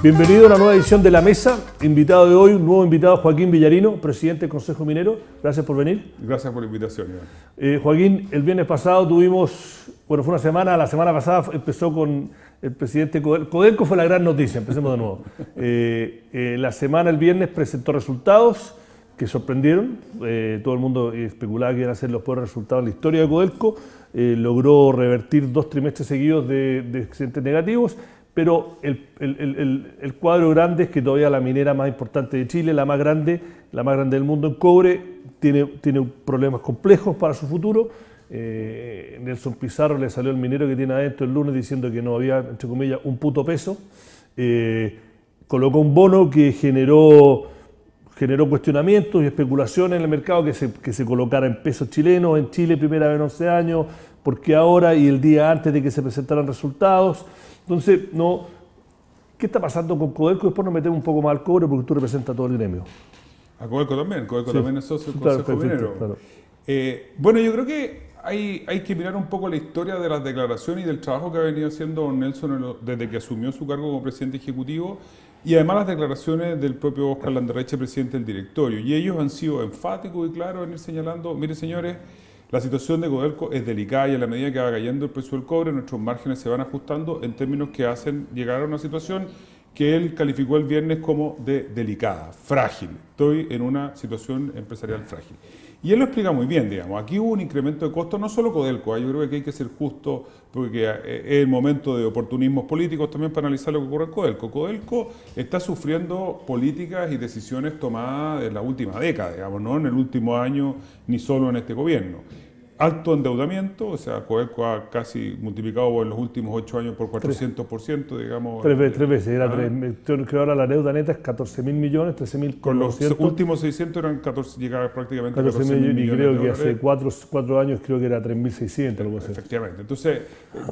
Bienvenido a una nueva edición de La Mesa. Invitado de hoy, un nuevo invitado, Joaquín Villarino, presidente del Consejo Minero. Gracias por venir. Gracias por la invitación, Iván. Joaquín, el viernes pasado tuvimos, bueno, fue una semana, la semana pasada empezó con el presidente Codelco. Codelco fue la gran noticia, empecemos de nuevo. La semana, el viernes, presentó resultados que sorprendieron. Todo el mundo especulaba que iban a ser los peores resultados en la historia de Codelco. Logró revertir 2 trimestres seguidos de excedentes negativos. Pero el cuadro grande es que todavía la minera más importante de Chile, la más grande del mundo en cobre, tiene problemas complejos para su futuro. Nelson Pizarro le salió el minero que tiene adentro el lunes diciendo que no había, entre comillas, un puto peso. Colocó un bono que generó cuestionamientos y especulaciones en el mercado, que se colocara en pesos chilenos, en Chile, primera vez en 11 años, porque ahora y el día antes de que se presentaran resultados. Entonces, ¿qué está pasando con Codelco? Después nos metemos un poco más al cobre porque tú representas a todo el gremio. A Codelco también, Sí. también es socio del Consejo Minero. Claro. Bueno, yo creo que hay que mirar un poco la historia de las declaraciones y del trabajo que ha venido haciendo don Nelson desde que asumió su cargo como presidente ejecutivo, y además las declaraciones del propio Óscar Landerreche, presidente del directorio. Y ellos han sido enfáticos y claros en ir señalando, mire señores, la situación de Codelco es delicada y a la medida que va cayendo el precio del cobre, nuestros márgenes se van ajustando en términos que hacen llegar a una situación que él calificó el viernes como de delicada, frágil. Estoy en una situación empresarial frágil. Y él lo explica muy bien, digamos. Aquí hubo un incremento de costos, no solo Codelco, yo creo que hay que ser justo, porque es el momento de oportunismos políticos también para analizar lo que ocurre en Codelco. Codelco está sufriendo políticas y decisiones tomadas en la última década, digamos, no en el último año ni solo en este gobierno. Alto endeudamiento, o sea, Codelco ha casi multiplicado en los últimos 8 años por 400%, digamos. Tres veces. Creo que ahora la deuda neta es 14.000 millones, 13.000. Con los últimos 600 eran 14, llegaba prácticamente a 14.000 millones. Y creo que hace 4 años creo que era 3.600, algo así. Efectivamente. Entonces,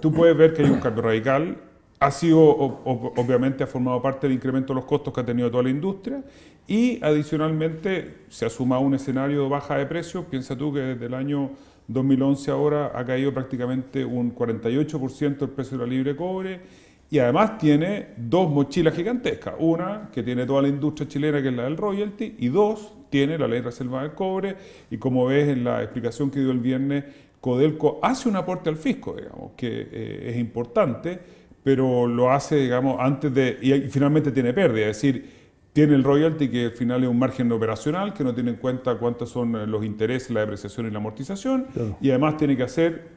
tú puedes ver que hay un cambio radical. Ha sido, obviamente, ha formado parte del incremento de los costos que ha tenido toda la industria, y adicionalmente se ha sumado un escenario de baja de precios. Piensa tú que desde el año 2011 ahora ha caído prácticamente un 48% el precio de la libre cobre, y además tiene 2 mochilas gigantescas. Una que tiene toda la industria chilena, que es la del royalty, y 2, tiene la ley reserva del cobre, y como ves en la explicación que dio el viernes, Codelco hace un aporte al fisco, digamos, que es importante, pero lo hace, digamos, antes de, y finalmente tiene pérdida, es decir, tiene el royalty, que al final es un margen operacional, que no tiene en cuenta cuántos son los intereses, la depreciación y la amortización, claro. Y además tiene que hacer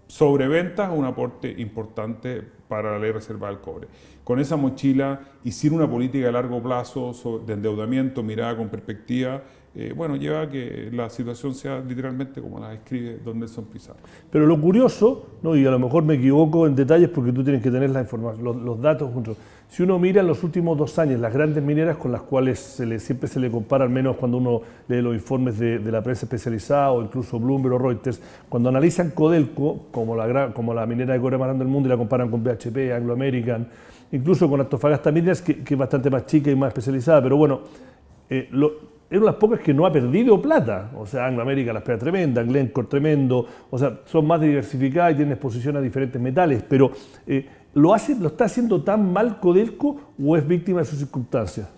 sobreventas, un aporte importante para la ley reserva del cobre. Con esa mochila y sin una política de largo plazo de endeudamiento mirada con perspectiva, lleva a que la situación sea literalmente como la describe don Nelson Pizarro. Pero lo curioso, y a lo mejor me equivoco en detalles porque tú tienes que tener la información, los datos juntos. Si uno mira en los últimos 2 años las grandes mineras con las cuales siempre se le compara, al menos cuando uno lee los informes de la prensa especializada o incluso Bloomberg o Reuters, cuando analizan Codelco como la minera de cobre más grande del mundo y la comparan con BHP, Anglo American, incluso con Antofagasta Minerals, que es bastante más chica y más especializada, pero bueno, es una de las pocas que no ha perdido plata. O sea, Anglo American las pega tremenda, Glencore tremendo, o sea, son más diversificadas y tienen exposición a diferentes metales, pero ¿lo está haciendo tan mal Codelco o es víctima de sus circunstancias?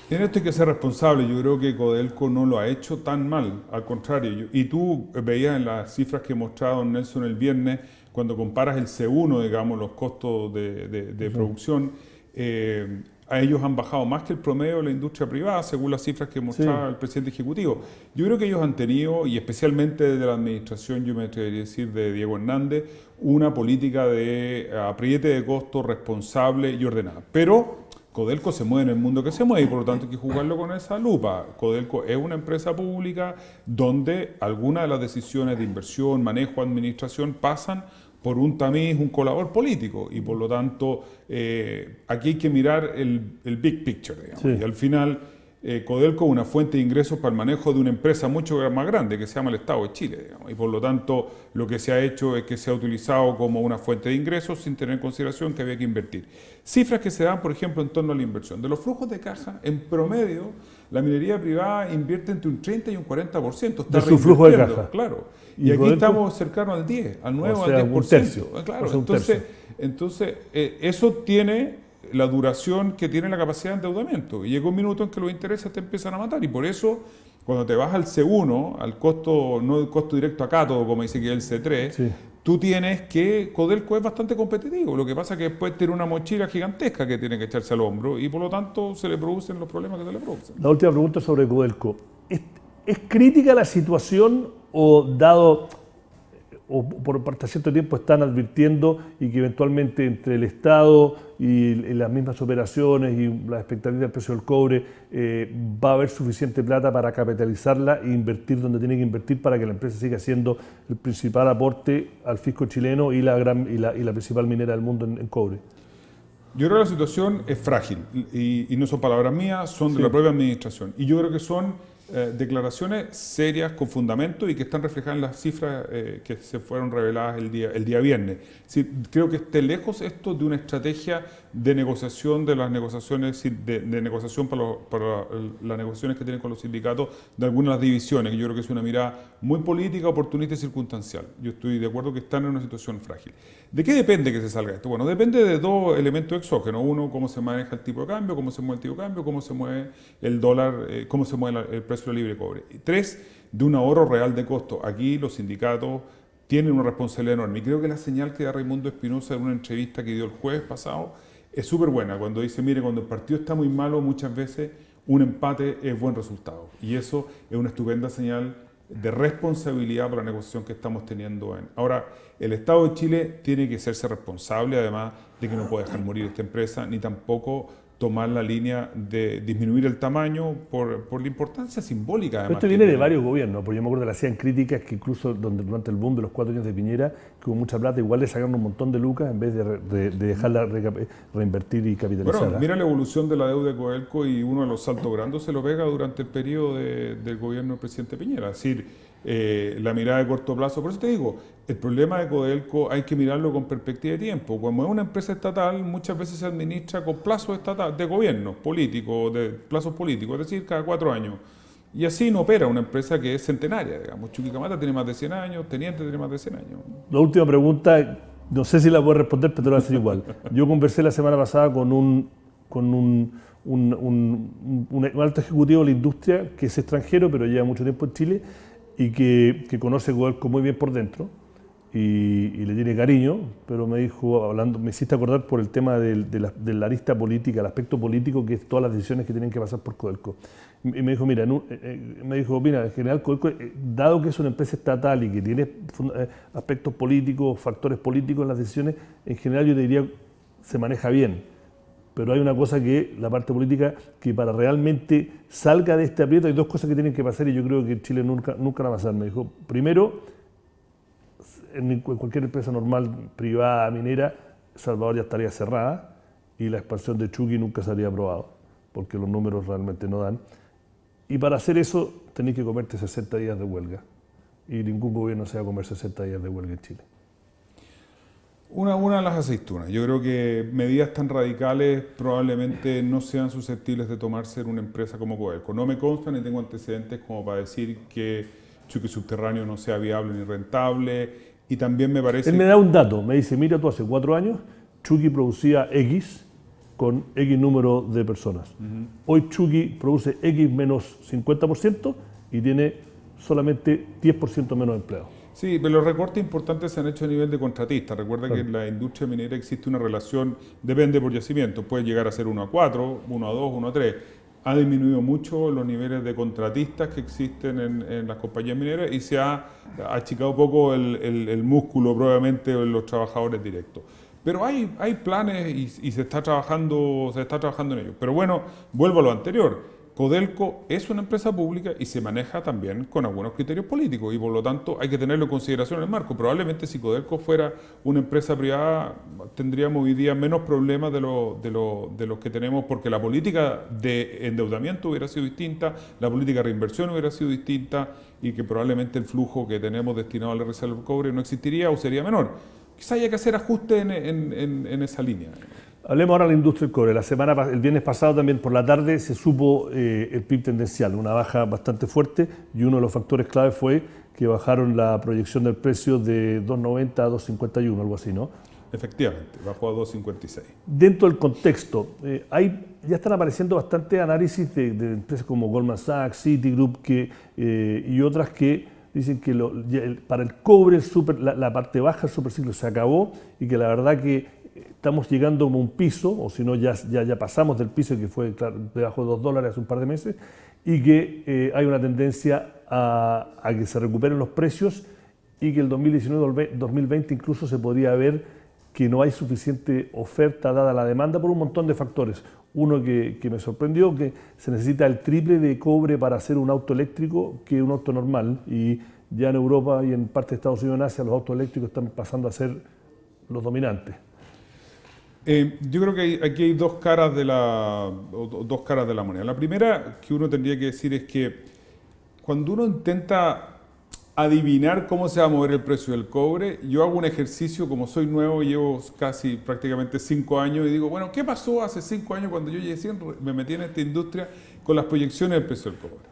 En esto hay que ser responsable. Yo creo que Codelco no lo ha hecho tan mal, al contrario. Y tú veías en las cifras que mostraba don Nelson el viernes, cuando comparas el C1, digamos, los costos de producción, a ellos han bajado más que el promedio de la industria privada, según las cifras que mostraba el presidente ejecutivo. Yo creo que ellos han tenido, y especialmente desde la administración, yo me atrevería a decir, de Diego Hernández, una política de apriete de costos responsable y ordenada. Pero Codelco se mueve en el mundo que se mueve y por lo tanto hay que jugarlo con esa lupa. Codelco es una empresa pública donde algunas de las decisiones de inversión, manejo, administración pasan por un tamiz, un colador político, y por lo tanto aquí hay que mirar el big picture, digamos. Sí. Y al final Codelco es una fuente de ingresos para el manejo de una empresa mucho más grande que se llama el Estado de Chile, digamos. Y por lo tanto lo que se ha hecho es que se ha utilizado como una fuente de ingresos sin tener en consideración que había que invertir. Cifras que se dan, por ejemplo, en torno a la inversión. De los flujos de caja, en promedio, la minería privada invierte entre un 30 y un 40%. Está de su flujo de caja. Claro. Y aquí estamos cercanos al 10, al 9, al 10%. Un tercio. Claro, entonces eso tiene la duración que tiene la capacidad de endeudamiento. Y llega un minuto en que los intereses te empiezan a matar. Y por eso, cuando te vas al C1, al costo, no el costo directo a cátodo, como dice que es el C3, sí, tú tienes que, Codelco es bastante competitivo. Lo que pasa es que después tiene una mochila gigantesca que tiene que echarse al hombro y por lo tanto se le producen los problemas que se le producen. La última pregunta sobre Codelco. ¿Es crítica la situación o dado, o por parte de cierto tiempo están advirtiendo y que eventualmente entre el Estado y las mismas operaciones y la expectativa del precio del cobre va a haber suficiente plata para capitalizarla e invertir donde tiene que invertir para que la empresa siga siendo el principal aporte al fisco chileno y la principal minera del mundo en cobre? Yo creo que la situación es frágil y no son palabras mías, son de la propia administración. Y yo creo que son declaraciones serias, con fundamento y que están reflejadas en las cifras que se fueron reveladas el día viernes. Sí, creo que esté lejos esto de una estrategia de negociación de las negociaciones, de negociación para las negociaciones que tienen con los sindicatos de algunas de las divisiones, que yo creo que es una mirada muy política, oportunista y circunstancial. Yo estoy de acuerdo que están en una situación frágil. ¿De qué depende que se salga esto? Bueno, depende de dos elementos exógenos. Uno, cómo se maneja el tipo de cambio, cómo se mueve el tipo de cambio, cómo se mueve el dólar, cómo se mueve el precio libre de cobre. Y tres, de un ahorro real de costo. Aquí los sindicatos tienen una responsabilidad enorme. Y creo que la señal que da Raimundo Espinosa en una entrevista que dio el jueves pasado es súper buena. Cuando dice, mire, cuando el partido está muy malo, muchas veces un empate es buen resultado. Y eso es una estupenda señal de responsabilidad por la negociación que estamos teniendo. Ahora, el Estado de Chile tiene que serse responsable, además de que no puede dejar morir esta empresa, ni tampoco tomar la línea de disminuir el tamaño por la importancia simbólica. Además, esto viene de varios gobiernos, porque yo me acuerdo que le hacían críticas que incluso durante el boom de los 4 años de Piñera, que hubo mucha plata, igual le sacaron un montón de lucas en vez de dejarla reinvertir y capitalizar. Bueno, mira la evolución de la deuda de Codelco y uno de los saltos grandes se lo pega durante el periodo del gobierno del presidente Piñera. Es decir, la mirada de corto plazo. Por eso te digo, el problema de Codelco hay que mirarlo con perspectiva de tiempo. Cuando es una empresa estatal, muchas veces se administra con plazos estatales, de gobierno político, de plazos políticos, es decir, cada 4 años. Y así no opera una empresa que es centenaria, digamos. Chuquicamata tiene más de 100 años, Teniente tiene más de 100 años. La última pregunta, no sé si la puedo responder, pero te lo voy a decir igual. Yo conversé la semana pasada con un alto ejecutivo de la industria que es extranjero, pero lleva mucho tiempo en Chile y que conoce Codelco muy bien por dentro y le tiene cariño, pero me dijo, me hiciste acordar por el tema de la arista política, el aspecto político, que es todas las decisiones que tienen que pasar por Codelco. Y me dijo, mira, en general Codelco, dado que es una empresa estatal y que tiene aspectos políticos, factores políticos en las decisiones, en general yo te diría, se maneja bien. Pero hay una cosa que, la parte política, que para realmente salga de este aprieto hay dos cosas que tienen que pasar y yo creo que Chile nunca va a pasar. Me dijo, primero, en cualquier empresa normal, privada, minera, Salvador ya estaría cerrada y la expansión de Chuqui nunca se habría aprobado, porque los números realmente no dan. Y para hacer eso tenéis que comerte 60 días de huelga y ningún gobierno se va a comer 60 días de huelga en Chile. Una de las aceitunas. Yo creo que medidas tan radicales probablemente no sean susceptibles de tomarse en una empresa como Codelco. No me consta ni tengo antecedentes como para decir que Chuqui Subterráneo no sea viable ni rentable. Y también me parece... Él me da un dato, me dice, mira, tú hace 4 años Chuqui producía X con X número de personas. Hoy Chuqui produce X menos 50% y tiene solamente 10% menos empleados. Sí, pero los recortes importantes se han hecho a nivel de contratista. Recuerda que en la industria minera existe una relación, depende por yacimiento, puede llegar a ser 1:4, 1:2, 1:3. Ha disminuido mucho los niveles de contratistas que existen en las compañías mineras y se ha achicado poco el músculo probablemente en los trabajadores directos. Pero hay planes y se está trabajando en ello. Pero bueno, vuelvo a lo anterior. Codelco es una empresa pública y se maneja también con algunos criterios políticos y por lo tanto hay que tenerlo en consideración en el marco. Probablemente si Codelco fuera una empresa privada tendríamos hoy día menos problemas de los que tenemos porque la política de endeudamiento hubiera sido distinta, la política de reinversión hubiera sido distinta y que probablemente el flujo que tenemos destinado al reserva del cobre no existiría o sería menor. Quizá haya que hacer ajustes en esa línea. Hablemos ahora de la industria del cobre. El viernes pasado también por la tarde se supo el PIB tendencial, una baja bastante fuerte y uno de los factores clave fue que bajaron la proyección del precio de 2.90 a 2.51, algo así, ¿no? efectivamente, bajó a 2,56. Dentro del contexto, ya están apareciendo bastante análisis de empresas como Goldman Sachs, Citigroup y otras que dicen que para el cobre la parte baja del superciclo se acabó y que la verdad que estamos llegando a un piso, o si no ya pasamos del piso que fue debajo de $2 hace un par de meses, y que hay una tendencia a que se recuperen los precios y que el 2019-2020 incluso se podría ver que no hay suficiente oferta dada la demanda por un montón de factores. Uno que me sorprendió, que se necesita el triple de cobre para hacer un auto eléctrico que un auto normal, y ya en Europa y en parte de Estados Unidos, en Asia, los autos eléctricos están pasando a ser los dominantes. Yo creo que aquí hay dos caras de la moneda. La primera que uno tendría que decir es que cuando uno intenta adivinar cómo se va a mover el precio del cobre, yo hago un ejercicio, como soy nuevo, llevo casi prácticamente 5 años, y digo, bueno, ¿qué pasó hace 5 años cuando yo me metí en esta industria con las proyecciones del precio del cobre?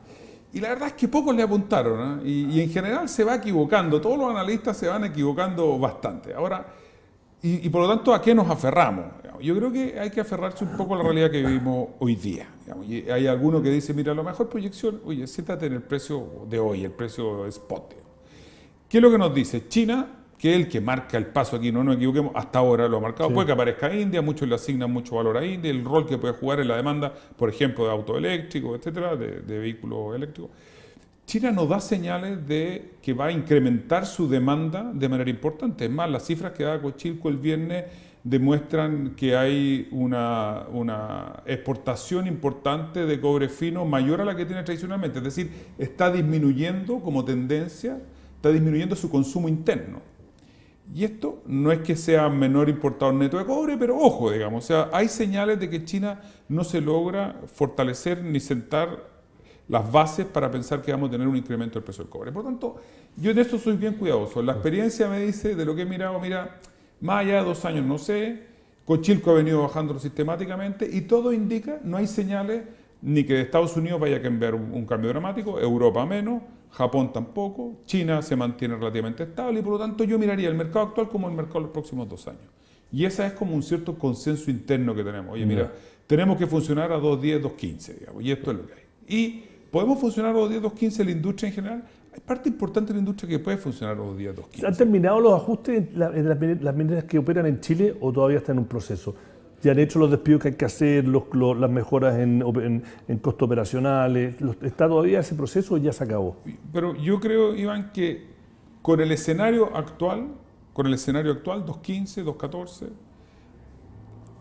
Y la verdad es que pocos le apuntaron, ¿eh? Y en general se va equivocando, todos los analistas se van equivocando bastante. Ahora, y por lo tanto, ¿a qué nos aferramos? Yo creo que hay que aferrarse un poco a la realidad que vivimos hoy día. Y hay alguno que dice, mira, la mejor proyección, oye, siéntate en el precio de hoy, el precio spot. ¿Qué es lo que nos dice? China, que es el que marca el paso aquí, no nos equivoquemos, hasta ahora lo ha marcado. Sí. Puede que aparezca India, muchos le asignan mucho valor a India, el rol que puede jugar en la demanda, por ejemplo, de autos eléctricos, etcétera, de vehículos eléctricos. China nos da señales de que va a incrementar su demanda de manera importante. Es más, las cifras que da Cochilco el viernes demuestran que hay una exportación importante de cobre fino mayor a la que tiene tradicionalmente. Es decir, está disminuyendo como tendencia, está disminuyendo su consumo interno. Y esto no es que sea menor importador neto de cobre, pero ojo, digamos, o sea, hay señales de que China no se logra fortalecer ni sentar las bases para pensar que vamos a tener un incremento del precio del cobre. Por lo tanto, yo en esto soy bien cuidadoso. La experiencia me dice, de lo que he mirado, mira, más allá de 2 años no sé, Cochilco ha venido bajando sistemáticamente y todo indica, no hay señales ni que de Estados Unidos vaya a cambiar un cambio dramático, Europa menos, Japón tampoco, China se mantiene relativamente estable y por lo tanto yo miraría el mercado actual como el mercado de los próximos 2 años. Y esa es como un cierto consenso interno que tenemos. Oye, mira, tenemos que funcionar a 2.10, 2.15, digamos, y esto es lo que hay. Y podemos funcionar a 2.10, 2.15 la industria en general. Hay parte importante de la industria que puede funcionar a 2.10, 2.15. ¿Han terminado los ajustes en las mineras que operan en Chile o todavía están en un proceso? ¿Ya han hecho los despidos que hay que hacer, las mejoras en costos operacionales? ¿Está todavía ese proceso o ya se acabó? Pero yo creo, Iván, que con el escenario actual, 2.15, 2.14,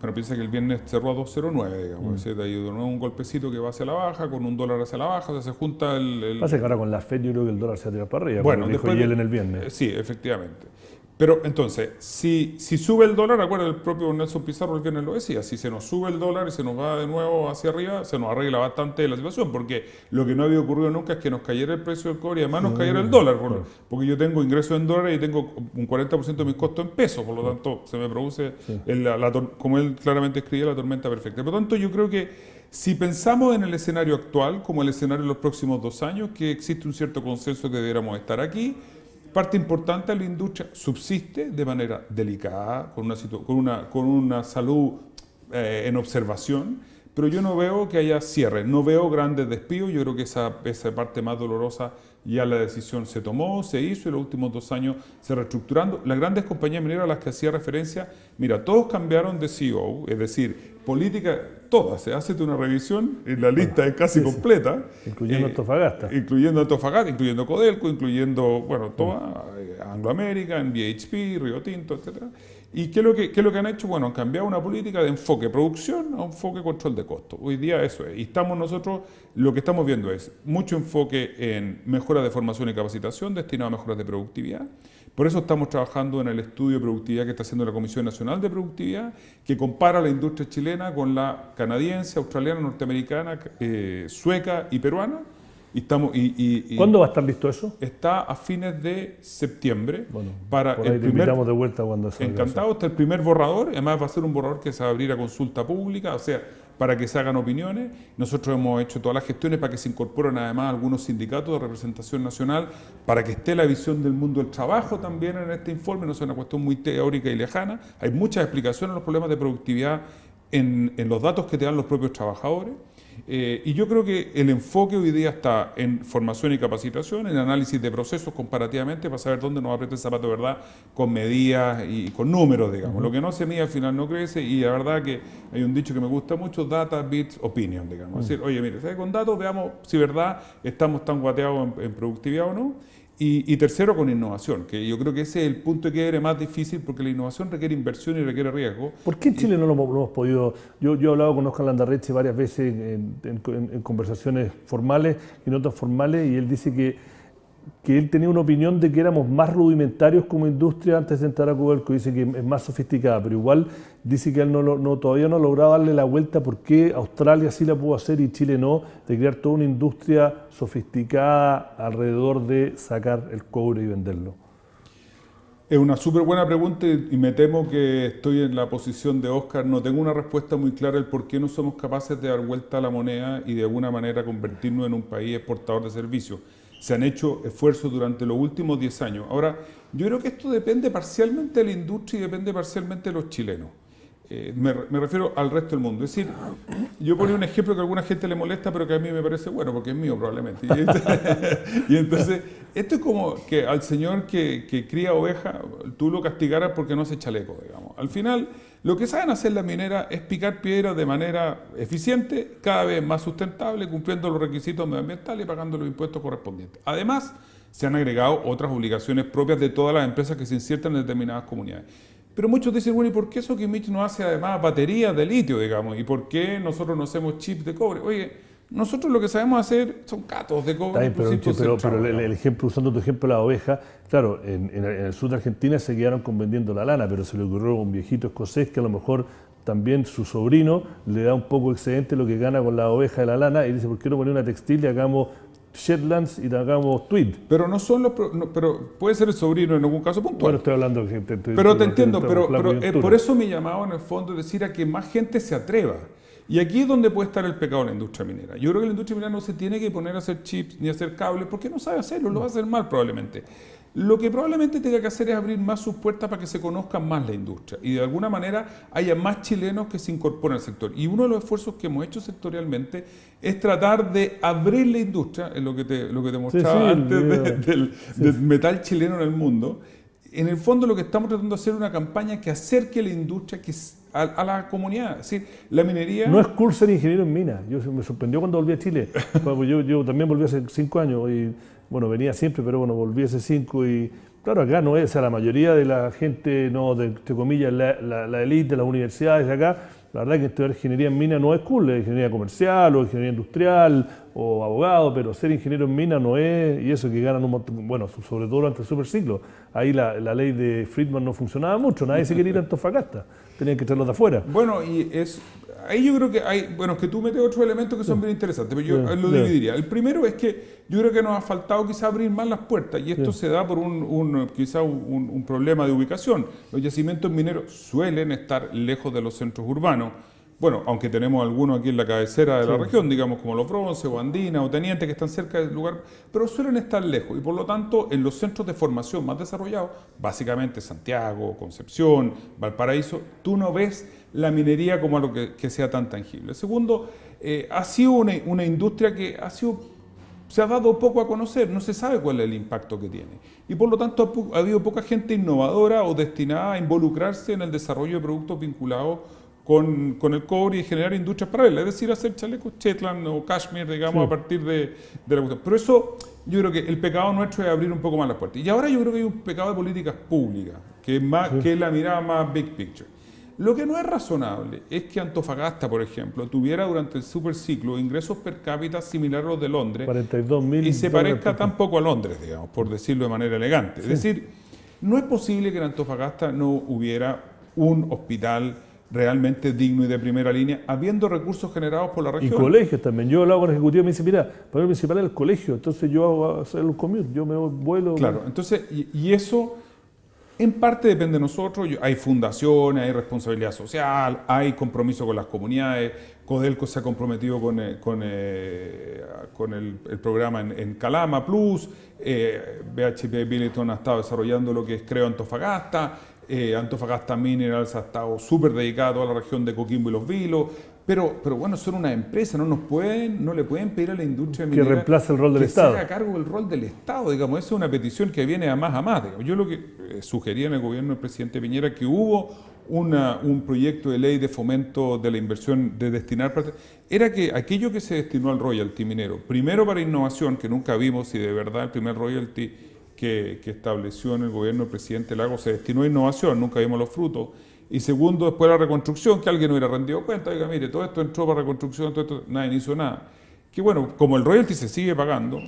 pero piensa que el viernes cerró a 2.09, digamos, de ahí de nuevo un golpecito que va hacia la baja, con un dólar hacia la baja, o sea, se junta el... Pasa que ahora con la Fed yo creo que el dólar se ha tirado para arriba, bueno, como dijo Yellen el viernes. Sí, efectivamente. Pero entonces, si sube el dólar, acuérdate, el propio Nelson Pizarro el viernes lo decía, si se nos sube el dólar y se nos va de nuevo hacia arriba, se nos arregla bastante la situación, porque lo que no había ocurrido nunca es que nos cayera el precio del cobre y además nos cayera el dólar, porque yo tengo ingresos en dólares y tengo un 40% de mis costos en pesos, por lo tanto se me produce, como él claramente escribía, la tormenta perfecta. Por lo tanto, yo creo que si pensamos en el escenario actual, como el escenario de los próximos 2 años, que existe un cierto consenso que debiéramos estar aquí, parte importante de la industria subsiste de manera delicada, con una salud en observación, pero yo no veo que haya cierre, no veo grandes despidos, yo creo que esa parte más dolorosa ya la decisión se tomó, se hizo y los últimos 2 años se reestructurando. Las grandes compañías mineras a las que hacía referencia, mira, todos cambiaron de CEO, es decir, política, todas, hazte una revisión, la lista es casi completa. Incluyendo Antofagasta. Incluyendo Antofagasta, incluyendo Codelco, incluyendo, bueno, toda Anglo American, BHP, Río Tinto, etc. ¿Y qué es lo que han hecho? Bueno, han cambiado una política de enfoque producción a un enfoque control de costos. Hoy día eso es. Y estamos nosotros, lo que estamos viendo es mucho enfoque en mejoras de formación y capacitación destinado a mejoras de productividad. Por eso estamos trabajando en el estudio de productividad que está haciendo la Comisión Nacional de Productividad, que compara la industria chilena con la canadiense, australiana, norteamericana, sueca y peruana. ¿Cuándo va a estar listo eso? Está a fines de septiembre. Bueno, para por ahí te invitamos de vuelta cuando salga. Encantado, está el primer borrador, además va a ser un borrador que se va a abrir a consulta pública, o sea, para que se hagan opiniones. Nosotros hemos hecho todas las gestiones para que se incorporen además algunos sindicatos de representación nacional, para que esté la visión del mundo del trabajo también en este informe, no sea una cuestión muy teórica y lejana. Hay muchas explicaciones a los problemas de productividad en los datos que te dan los propios trabajadores. Y yo creo que el enfoque hoy día está en formación y capacitación, en análisis de procesos comparativamente para saber dónde nos aprieta el zapato de verdad, con medidas y con números, digamos. Lo que no se mide al final no crece, y la verdad que hay un dicho que me gusta mucho: data beats opinion, digamos. Es decir, oye, mire, con datos veamos si verdad estamos tan guateados en productividad o no. Y tercero, con innovación, que yo creo que ese es el punto de quiebre más difícil, porque la innovación requiere inversión y requiere riesgo. ¿Por qué en Chile no lo hemos podido? Yo he hablado con Oscar Landarreche varias veces en conversaciones formales y no tan formales, y él dice que él tenía una opinión de que éramos más rudimentarios como industria antes de entrar a Codelco. Dice que es más sofisticada, pero igual dice que él todavía no ha logrado darle la vuelta por qué Australia sí la pudo hacer y Chile no, de crear toda una industria sofisticada alrededor de sacar el cobre y venderlo. Es una súper buena pregunta, y me temo que estoy en la posición de Oscar. No tengo una respuesta muy clara del por qué no somos capaces de dar vuelta a la moneda y de alguna manera convertirnos en un país exportador de servicios. Se han hecho esfuerzos durante los últimos 10 años. Ahora, yo creo que esto depende parcialmente de la industria y depende parcialmente de los chilenos. Me refiero al resto del mundo. Es decir, yo ponía un ejemplo que a alguna gente le molesta, pero que a mí me parece bueno, porque es mío probablemente. Y entonces, esto es como que al señor que cría ovejas, tú lo castigaras porque no hace chaleco, digamos. Al final, lo que saben hacer las mineras es picar piedras de manera eficiente, cada vez más sustentable, cumpliendo los requisitos medioambientales y pagando los impuestos correspondientes. Además, se han agregado otras obligaciones propias de todas las empresas que se insertan en determinadas comunidades. Pero muchos dicen, bueno, ¿y por qué Sokimich no hace además baterías de litio, digamos? ¿Y por qué nosotros no hacemos chips de cobre? Oye, nosotros lo que sabemos hacer son catos de cobre. Pero el ejemplo, usando tu ejemplo de la oveja, claro, en el sur de Argentina se quedaron con vendiendo la lana, pero se le ocurrió a un viejito escocés que a lo mejor también su sobrino le da un poco excedente lo que gana con la oveja de la lana, y dice, ¿por qué no poner una textil y hagamos Shetlands y hagamos tweed? Pero no son los... pero puede ser el sobrino en algún caso puntual. Bueno, estoy hablando... Pero te entiendo, pero por eso mi llamado en el fondo es decir a que más gente se atreva. Y aquí es donde puede estar el pecado de la industria minera. Yo creo que la industria minera no se tiene que poner a hacer chips ni a hacer cables porque no sabe hacerlo, lo va a hacer mal probablemente. Lo que probablemente tenga que hacer es abrir más sus puertas para que se conozca más la industria y de alguna manera haya más chilenos que se incorporen al sector. Y uno de los esfuerzos que hemos hecho sectorialmente es tratar de abrir la industria, es lo que te mostraba antes del metal chileno en el mundo. En el fondo lo que estamos tratando de hacer es una campaña que acerque la industria a la comunidad. Es decir, la minería... No es cool ser ingeniero en minas. Me sorprendió cuando volví a Chile. Yo también volví hace 5 años y bueno, venía siempre, pero bueno, volví hace 5 y claro, acá no es, o sea, la mayoría de la gente, no, entre comillas, la élite de las universidades de acá, la verdad que estudiar ingeniería en mina no es cool, es ingeniería comercial o ingeniería industrial o abogado, pero ser ingeniero en mina no es, y eso que ganan un montón, bueno, sobre todo durante el superciclo. Ahí la ley de Friedman no funcionaba mucho, nadie se quería ir a Antofagasta, tenían que traerlos de afuera. Bueno, ahí yo creo que es que tú metes otros elementos que son bien interesantes, pero yo lo dividiría. El primero es que yo creo que nos ha faltado quizá abrir más las puertas, y esto se da por quizá un problema de ubicación. Los yacimientos mineros suelen estar lejos de los centros urbanos. Bueno, aunque tenemos algunos aquí en la cabecera de la región, digamos como Los Bronces o Andina o Teniente, que están cerca del lugar, pero suelen estar lejos y por lo tanto en los centros de formación más desarrollados, básicamente Santiago, Concepción, Valparaíso, tú no ves la minería como algo que sea tan tangible. Segundo, ha sido una industria que se ha dado poco a conocer, no se sabe cuál es el impacto que tiene. Y por lo tanto ha habido poca gente innovadora o destinada a involucrarse en el desarrollo de productos vinculados con el cobre y generar industrias paralelas, es decir, hacer chalecos Shetland o Kashmir, digamos, a partir de la cuestión. Pero eso, yo creo que el pecado nuestro es abrir un poco más las puertas. Y ahora yo creo que hay un pecado de políticas públicas, que es la mirada más big picture. Lo que no es razonable es que Antofagasta, por ejemplo, tuviera durante el superciclo ingresos per cápita similares a los de Londres 42.000 y se parezca tan poco a Londres, digamos, por decirlo de manera elegante. Es decir, no es posible que en Antofagasta no hubiera un hospital realmente digno y de primera línea, habiendo recursos generados por la región. Y colegios también. Yo hablaba con el ejecutivo y me dice, mira, para el principal es el colegio, entonces yo hago hacer un commute, yo me vuelo. Claro, entonces, y eso En parte depende de nosotros, hay fundaciones, hay responsabilidad social, hay compromiso con las comunidades. Codelco se ha comprometido con el programa en Calama Plus, BHP Billiton ha estado desarrollando lo que es Creo Antofagasta, Antofagasta Minerals ha estado súper dedicado a la región de Coquimbo y Los Vilos, pero bueno, son una empresa, no le pueden pedir a la industria minera que reemplace el rol del Estado. Que se haga cargo del rol del Estado, digamos, esa es una petición que viene a más. Digamos. Yo lo que sugería en el gobierno del presidente Piñera que hubo un proyecto de ley de fomento de la inversión de destinar era que aquello que se destinó al royalty minero, primero para innovación, que nunca vimos si de verdad el primer royalty que estableció en el gobierno del presidente Lagos se destinó a innovación, nunca vimos los frutos, y segundo, después la reconstrucción, que alguien no hubiera rendido cuenta, oiga, mire, todo esto entró para reconstrucción, todo esto, nadie hizo nada. Que bueno, como el royalty se sigue pagando,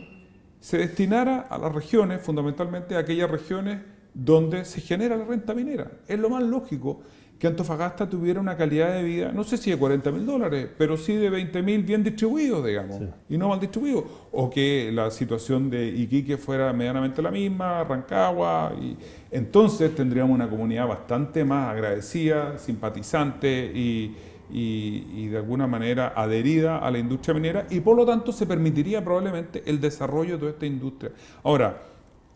se destinara a las regiones, fundamentalmente a aquellas regiones donde se genera la renta minera. Es lo más lógico que Antofagasta tuviera una calidad de vida, no sé si de $40.000, pero sí de 20.000 bien distribuidos, digamos, sí, y no mal distribuidos. O que la situación de Iquique fuera medianamente la misma, Rancagua, y entonces tendríamos una comunidad bastante más agradecida, simpatizante y de alguna manera adherida a la industria minera, y por lo tanto se permitiría probablemente el desarrollo de toda esta industria. Ahora,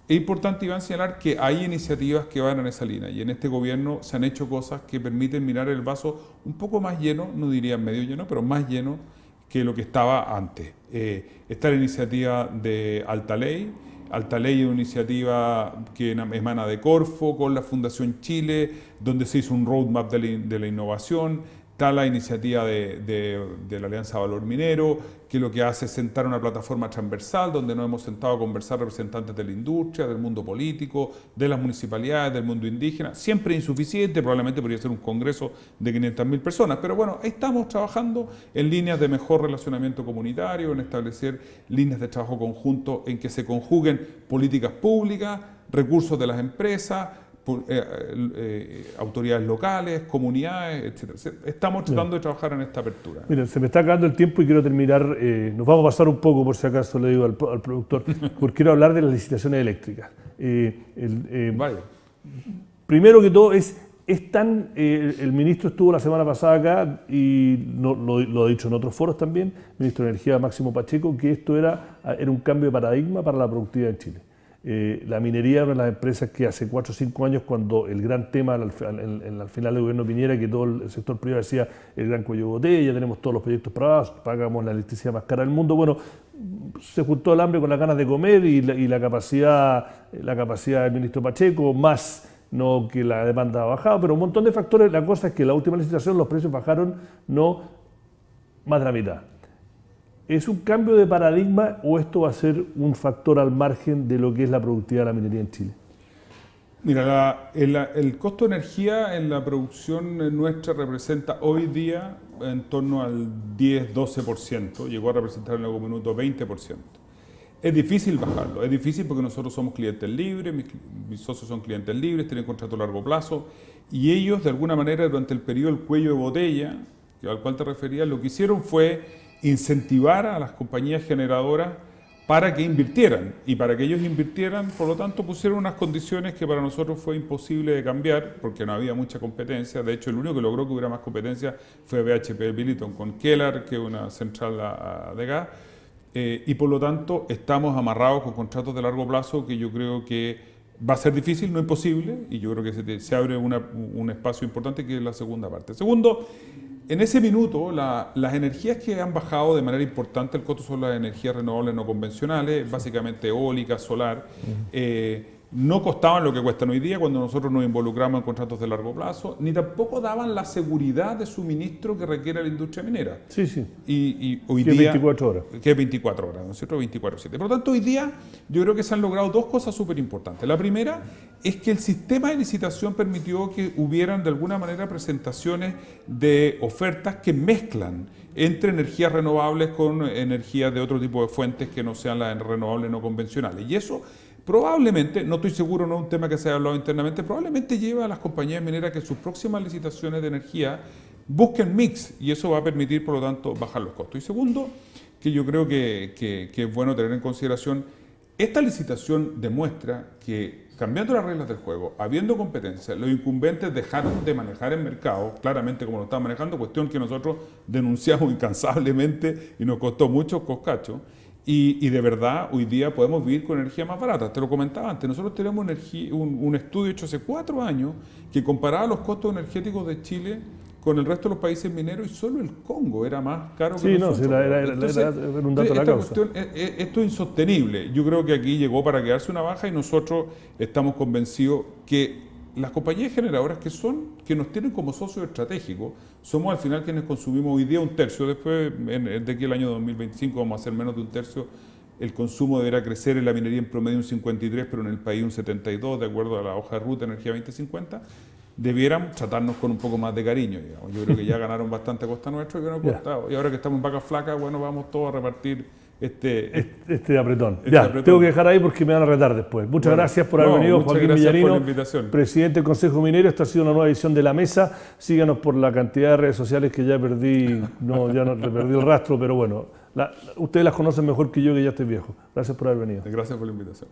es importante, Iván, señalar que hay iniciativas que van en esa línea y en este gobierno se han hecho cosas que permiten mirar el vaso un poco más lleno, no diría medio lleno, pero más lleno que lo que estaba antes. Está la iniciativa de Alta Ley. Alta Ley es una iniciativa que emana de Corfo con la Fundación Chile, donde se hizo un roadmap de la innovación. Está la iniciativa de la Alianza Valor Minero, que lo que hace es sentar una plataforma transversal donde nos hemos sentado a conversar representantes de la industria, del mundo político, de las municipalidades, del mundo indígena. Siempre insuficiente, probablemente podría ser un congreso de 500.000 personas, pero bueno, estamos trabajando en líneas de mejor relacionamiento comunitario, en establecer líneas de trabajo conjunto en que se conjuguen políticas públicas, recursos de las empresas, autoridades locales, comunidades, etc. Estamos tratando de trabajar en esta apertura. Mira, se me está acabando el tiempo y quiero terminar, nos vamos a pasar un poco, por si acaso le digo al productor, porque quiero hablar de las licitaciones eléctricas. Primero que todo, el ministro estuvo la semana pasada acá y lo ha dicho en otros foros también, el ministro de Energía Máximo Pacheco, que esto era un cambio de paradigma para la productividad en Chile. La minería era una de las empresas que hace 4 o 5 años, cuando el gran tema al final del gobierno Piñera, que todo el sector privado decía el gran cuello de botella, tenemos todos los proyectos pagados, pagamos la electricidad más cara del mundo, bueno, se juntó el hambre con las ganas de comer y la capacidad del ministro Pacheco, más no que la demanda ha bajado, pero un montón de factores. La cosa es que en la última licitación los precios bajaron no más de la mitad. ¿Es un cambio de paradigma o esto va a ser un factor al margen de lo que es la productividad de la minería en Chile? Mira, el costo de energía en la producción nuestra representa hoy día en torno al 10-12%, llegó a representar en algún minuto 20%. Es difícil bajarlo, es difícil porque nosotros somos clientes libres, mis socios son clientes libres, tienen contrato a largo plazo, y ellos de alguna manera durante el periodo del cuello de botella, al cual te referías, lo que hicieron fue incentivar a las compañías generadoras para que invirtieran, y para que ellos invirtieran, por lo tanto pusieron unas condiciones que para nosotros fue imposible de cambiar porque no había mucha competencia. De hecho, el único que logró que hubiera más competencia fue BHP Billiton con Kellar, que es una central de gas, y por lo tanto estamos amarrados con contratos de largo plazo que yo creo que va a ser difícil, no imposible, y yo creo que se abre un espacio importante que es la segunda parte. Segundo, en ese minuto, las energías que han bajado de manera importante el costo son las energías renovables no convencionales, básicamente eólica, solar, no costaban lo que cuestan hoy día cuando nosotros nos involucramos en contratos de largo plazo, ni tampoco daban la seguridad de suministro que requiere la industria minera. Sí, sí. Y hoy que día... 24 horas. Que es 24 horas, ¿no es cierto? 24/7. Por lo tanto, hoy día yo creo que se han logrado dos cosas súper importantes. La primera es que el sistema de licitación permitió que hubieran de alguna manera presentaciones de ofertas que mezclan entre energías renovables con energías de otro tipo de fuentes que no sean las renovables no convencionales. Y eso probablemente, no estoy seguro, no es un tema que se haya hablado internamente, probablemente lleva a las compañías mineras que en sus próximas licitaciones de energía busquen mix, y eso va a permitir, por lo tanto, bajar los costos. Y segundo, que yo creo que es bueno tener en consideración, esta licitación demuestra que cambiando las reglas del juego, habiendo competencia, los incumbentes dejaron de manejar el mercado, claramente como lo estaban manejando, cuestión que nosotros denunciamos incansablemente y nos costó muchos coscachos. Y de verdad, hoy día podemos vivir con energía más barata. Te lo comentaba antes, nosotros tenemos un estudio hecho hace 4 años que comparaba los costos energéticos de Chile con el resto de los países mineros y solo el Congo era más caro que nosotros. Sí, no, era un dato de la causa. Esto es insostenible. Yo creo que aquí llegó para quedarse una baja y nosotros estamos convencidos que las compañías generadoras que nos tienen como socios estratégicos, somos al final quienes consumimos hoy día 1/3. Después, de aquí al año 2025 vamos a hacer menos de 1/3. El consumo deberá crecer en la minería en promedio un 53, pero en el país un 72, de acuerdo a la hoja de ruta Energía 2050. Debieran tratarnos con un poco más de cariño, digamos. Yo creo que ya ganaron bastante a costa nuestra y que nos ha costado. Y ahora que estamos en vacas flacas, bueno, vamos todos a repartir este apretón. Tengo que dejar ahí porque me van a retar después. Muchas gracias por haber venido, Joaquín Villarino, presidente del Consejo Minero. Esta ha sido una nueva edición de La Mesa. Síganos por la cantidad de redes sociales que ya perdí, ya no perdí el rastro, pero bueno, ustedes las conocen mejor que yo, que ya estoy viejo. Gracias por haber venido. Gracias por la invitación.